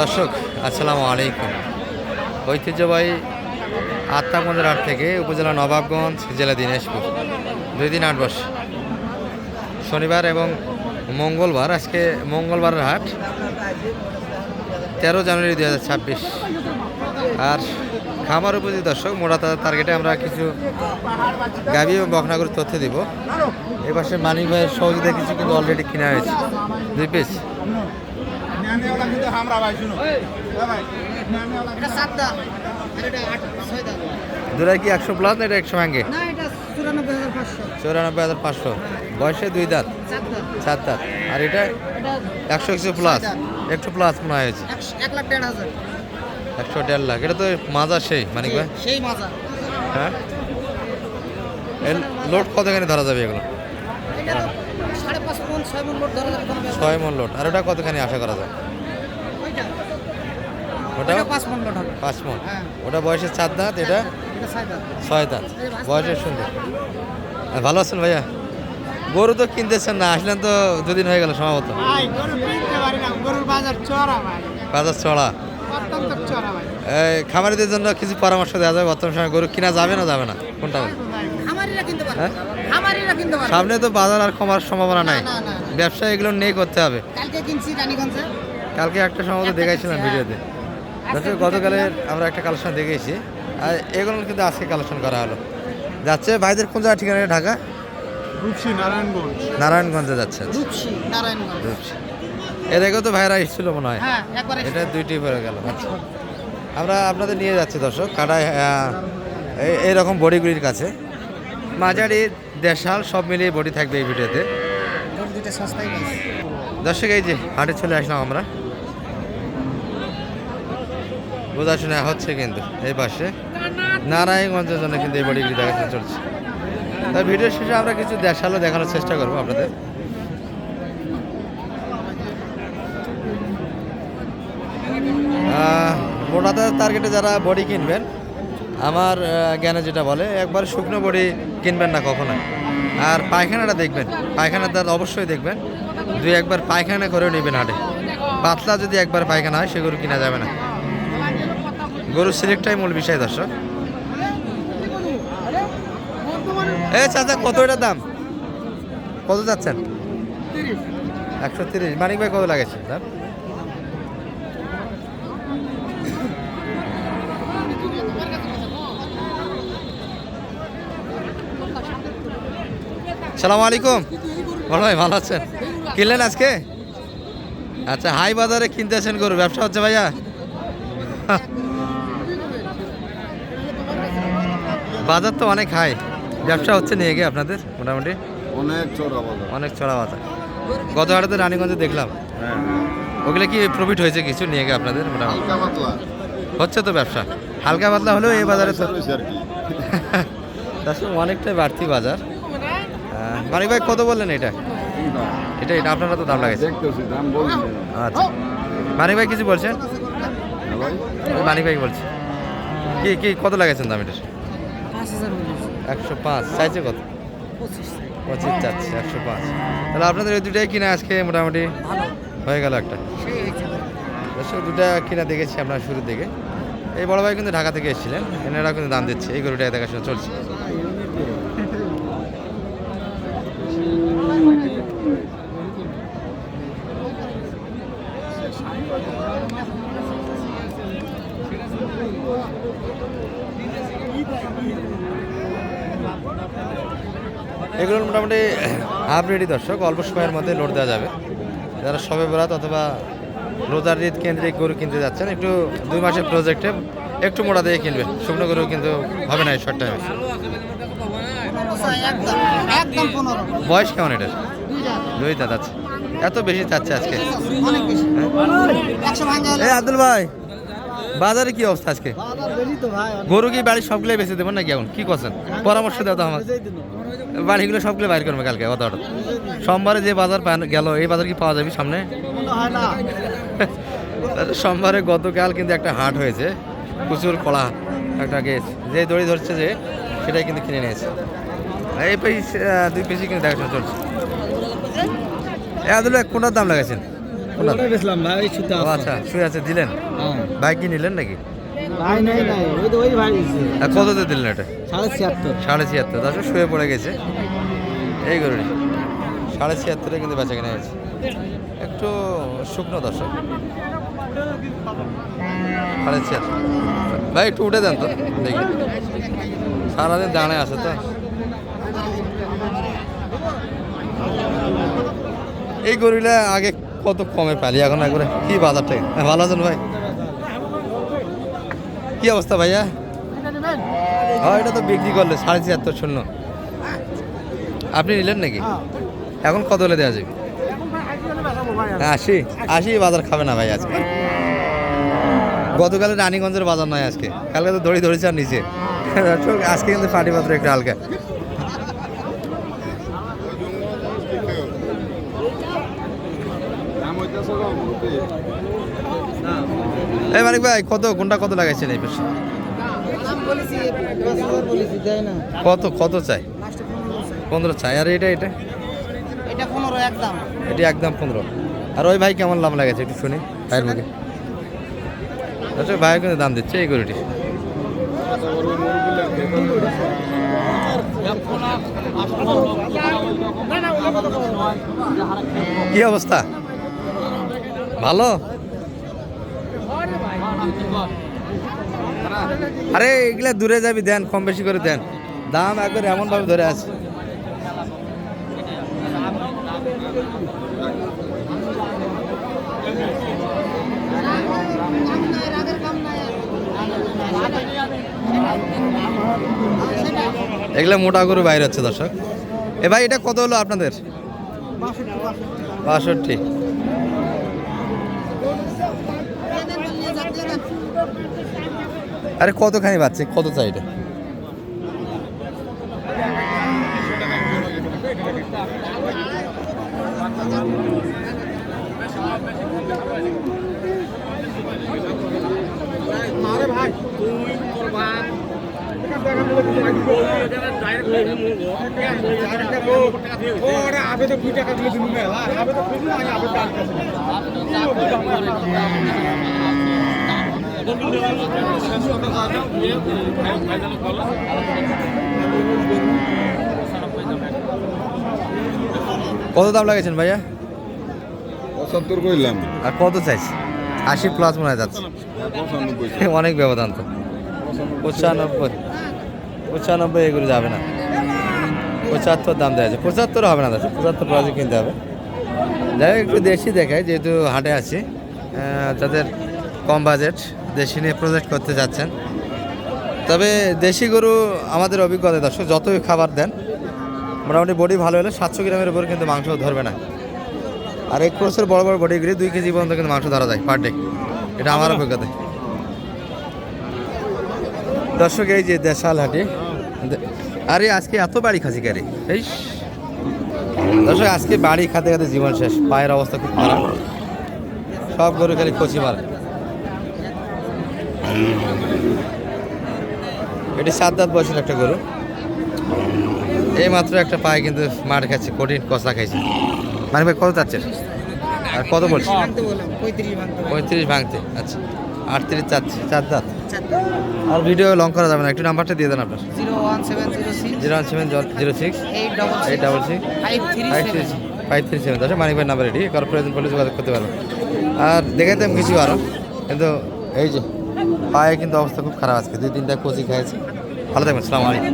দর্শক আসসালামু আলাইকুম। ঐতিহ্যবাহী আত্মাগঞ্জের হাট থেকে উপজেলা নবাবগঞ্জ, জেলা দিনাজপুর 2 দিন হাট বসে, শনিবার এবং মঙ্গলবার। আজকে মঙ্গলবারের হাট 13 জানুয়ারি 2026। আর খামার উপযোগী দর্শক মোটা তাজা টার্গেটে আমরা কিছু গাভী এবং বকনাগরের তথ্য দিব। এই পাশে মানিক ভাইয়ের সহযোগিতা কিছু কিন্তু অলরেডি কিনা হয়েছে 2 পিস। দুটাই কি 100 প্লাস না এটা 100 ভাঙে? 94,500। বয়সে 2 দাঁত 4 দাঁত। আর এটা 100 প্লাস, একটু প্লাস মনে হয়েছে 101.5 লাখ। এটা তো মাজা সেই মানিক ভাই, সেই মাজা। হ্যাঁ, লোড কতখানি ধরা যাবে এগুলো? 5.5 মণ 6 মণ লোড ধরা যাবে। 6 মণ লোড। আর ওটা কতখানি আশা করা যায়? ওটা 5 মণ লোড হবে। 5 মণ। হ্যাঁ। ওটা বয়সে 4 দাঁত, এটা 6 দাঁত। বয়সে সুন্দর। ভালো আছেন ভাইয়া? গরু তো কিনতেছেন না, আসলেন তো 2 দিন হয়ে গেল সম্ভবত। বাজার চড়া। এই খামারিদের জন্য কিছু পরামর্শ দেওয়া যায় বর্তমান সময়? গরু কিনা যাবে না যাবে না, কোনটা বলে? হ্যাঁ? সামনে তো বাজার আর কমার সম্ভাবনা নাই। ব্যবসা এগুলো নিয়ে করতে হবে। কালকে একটা সম্ভবত দেখাইছিলাম ভিডিওতে। গতকালের আমরা একটা কালেকশন দেখেছি, আর এগুলো কিন্তু আজকে কালেকশন করা হলো। যাচ্ছে ভাইদের কোন জায়গা ঠিকানা? ঢাকা নারায়ণগঞ্জে যাচ্ছে। এর আগেও তো ভাইরা এসেছিল মনে হয়। এটা 2টি পরে গেল। আচ্ছা, আমরা আপনাদের নিয়ে যাচ্ছি দর্শক কাটায় এইরকম বডিগুলির কাছে। মাঝারি দেশাল সব মিলিয়ে বডি থাকবে এই ভিডিওতে। দর্শক এই যে হাটে চলে আসলাম আমরা, বোঝাশোনা হচ্ছে কিন্তু এই পাশে নারায়ণগঞ্জের জন্য কিন্তু এই বডিগুলি দেখাশোনা চলছে। তাই ভিডিও শেষে আমরা কিছু দেশালও দেখানোর চেষ্টা করবো আপনাদের। মোটা টার্গেটে যারা বডি কিনবেন, আমার জ্ঞানে যেটা বলে, একবার শুকনো বডি কিনবেন না কখনোই। আর পায়খানাটা দেখবেন, পায়খানার দাঁত অবশ্যই দেখবেন। 2-1 পায়খানা করেও নেবেন হাটে। পাতলা যদি একবার পায়খানা হয় সে গরু কিনা যাবে না। গরু সিলেক্টটাই মূল বিষয় দর্শক। চাচা কত এটার দাম? কত যাচ্ছেন? 130। মানিক ভাই কত লাগেছে দাম? সালাম আলাইকুম। বলো ভাই, ভালো আছেন? কিনলেন আজকে? আচ্ছা, হাই বাজারে কিনতেছেন গরু, ব্যবসা হচ্ছে ভাইয়া? বাজার তো অনেক হাই, ব্যবসা হচ্ছে নিয়ে গিয়ে আপনাদের মোটামুটি অনেক চড়া বাজার। গত হাটে তো রানীগঞ্জে দেখলাম। ওগুলো কি প্রফিট হয়েছে কিছু নিয়ে গিয়ে আপনাদের? মোটামুটি হচ্ছে তো ব্যবসা, হালকা পাতলা হলেও এই বাজারে তো অনেকটাই বাড়তি বাজার। মানিক ভাই কত বললেন এটা? এটা আপনারা তো দাম লাগাইছে। আচ্ছা, মানিক ভাই কিছু বলছেন? মানিক ভাই বলছে কি কত লাগাইছেন দাম? এটা 105 চাইছে। কত? 25 চাচ্ছে, 105। তাহলে আপনাদের ওই দুটাই কিনা আজকে মোটামুটি হয়ে গেল একটা। দুটা কিনা দেখেছি আপনার শুরুর দিকে। এই বড় ভাই কিন্তু ঢাকা থেকে এসেছিলেন, এনারা কিন্তু দাম দিচ্ছে। এই গরুটা দেখাশোনা চলছে। এগুলো মোটামুটি হাফ রেডি দর্শক, অল্প সময়ের মধ্যে লোড দেওয়া যাবে। যারা সবে বরাত অথবা রোজার ঈদ কেন্দ্রিক গরু কিনতে যাচ্ছেন, একটু 2 মাসের প্রজেক্টে একটু মোটা দিয়ে কিনবেন। শুকনো গরু কিন্তু হবে না এই শর্ট টাইমে। বয়স কেমন এটার? 2 দাঁত আছে। এত বেশি চাচ্ছে আজকে? এই আব্দুল ভাই, বাজারে কি অবস্থা আজকে? গরু কি বাড়ির সবগুলোই বেঁচে দেবেন নাকি? এখন কি করছেন? পরামর্শ দাও তো আমার। বাড়িগুলো সবগুলো বাইর করবে কালকে। অত সোমবারে যে বাজার গেল, এই বাজার কি পাওয়া যাবে সামনে? সোমবারে গতকাল কিন্তু একটা হাট হয়েছে, প্রচুর কড়া একটা গেছ, যে দড়ি ধরছে যে সেটাই কিন্তু কিনে নিয়েছে। এই পিস 2 পিসই কিন্তু দেখাশোনা চলছে। আব্দুল ভাই কোনটার দাম লাগাইছেন? কোনটা? ওটা বেচলাম ভাই, ওই শুতে ও আছে। আচ্ছা শুয়ে আছে, দিলেন? হ্যাঁ। ভাই কি নিলেন নাকি? ভাই নাই নাই, ওই তো ওই ভাই দিছে। আর কততে দিলেন এটা? 76.5। 76.5। দর্শক শুয়ে পড়ে গেছে এই গরুটি। 76.5 কিন্তু বেচা কেনা হয়েছে, একটু শুকনো দর্শক। 76.5। ভাই একটু উঠে দেন তো দেখি, সারাদিন দাঁড়ায় আছে তো। এই গরুগুলা আগে কত কমে পালি, এখন একবারে কি বাজার থেকে। ভালো আছেন ভাই? কি অবস্থা ভাইয়া? হ্যাঁ এটা তো বিক্রি করলে 76.5 শূন্য। আপনি নিলেন নাকি? এখন কত হলে দেওয়া যাবে? 80 বাজার খাবে না ভাই আজকে। গতকালে রানীগঞ্জের বাজার নয় আজকে, কালকে তো দড়ি ধরেছে আর নিচে। আজকে কিন্তু পাটি পাত্র একটু হালকা। এই মানিক ভাই কোনটা কত লাগাইছেন এই পাশে? দাম বলেছি 10,000 বলেছি, দেয় না। কত চাই? লাস্টে 15 চাই। 15 চাই। আর এটা এটা 15 একদম। এটি একদম 15। আর ওই ভাই কেমন দাম লাগাইছে একটু শুনি ভাইয়ের মুখে। আচ্ছা ভাই কিন্তু দাম দিচ্ছে এই গরুটি। কি অবস্থা? ভালো? আরে এগুলা দূরে যাবি, দেন কম বেশি করে দেন, দাম একবার এমন ভাবে ধরে আছে। এগুলা মোটা গরু বাইরে হচ্ছে দর্শক। এ ভাই এটা কত হলো আপনাদের? 62। আরে কতখানি বাচ্চা, কত চাই এটা? কত দাম লাগাইছেন ভাইয়া? 75 কইলাম। আর কত চাইছে? 80 প্লাস মনে হয় যাচ্ছে। 95 অনেক ব্যবধান তো। 95 এগুলো যাবে না। 75 দাম দেওয়া আছে। 75 হবে না দাদা, 75 প্লাসে কিনতে হবে। যাই হোক একটু দেশি দেখায়, যেহেতু হাটে আছি, যাদের কম বাজেট দেশি নিয়ে প্রজেক্ট করতে যাচ্ছেন। তবে দেশি গরু আমাদের অভিজ্ঞতা দর্শক, যতই খাবার দেন মোটামুটি বডি ভালো হলে 700 গ্রামের উপর কিন্তু মাংস ধরবে না। আর এক ক্রোসের বড় বড় বডিগুলি 2 কেজি পর্যন্ত কিন্তু মাংস ধরা যায় পার ডে, এটা আমার অভিজ্ঞতা। দর্শক এই যে দেশাল হাটি, আরে আজকে এত বাড়ি খাসি গাড়ি এই দর্শক, আজকে বাড়ি খাতে খাতে জীবন শেষ, পায়ের অবস্থা খুব খারাপ, সব গরু খালি কচি মারে। এটি 7 দাঁত বয়সের একটা গরু, এই মাত্র একটা পায়ে কিন্তু মার খাচ্ছে, কঠিন কষা খাইছে। মানে ভাই কত চাচ্ছেন আর কত বলছি? 35 ভাঙতে। আচ্ছা 38 চাচ্ছে, 4 দাঁত। আর ভিডিও লং করা যাবে না, একটু নাম্বারটা দিয়ে দেন আপনার। 01706 866 537। দশ মানিক ভাই নাম্বার এটি, কারো প্রয়োজন পড়লে যোগাযোগ করতে পারবেন। আর দেখাইতাম কিছু আরও, কিন্তু এই যে পায়ে কিন্তু অবস্থা খুব খারাপ আজকে, 2-3টা কোচি খাইছে। ভালো থাকবেন, আসসালামু আলাইকুম।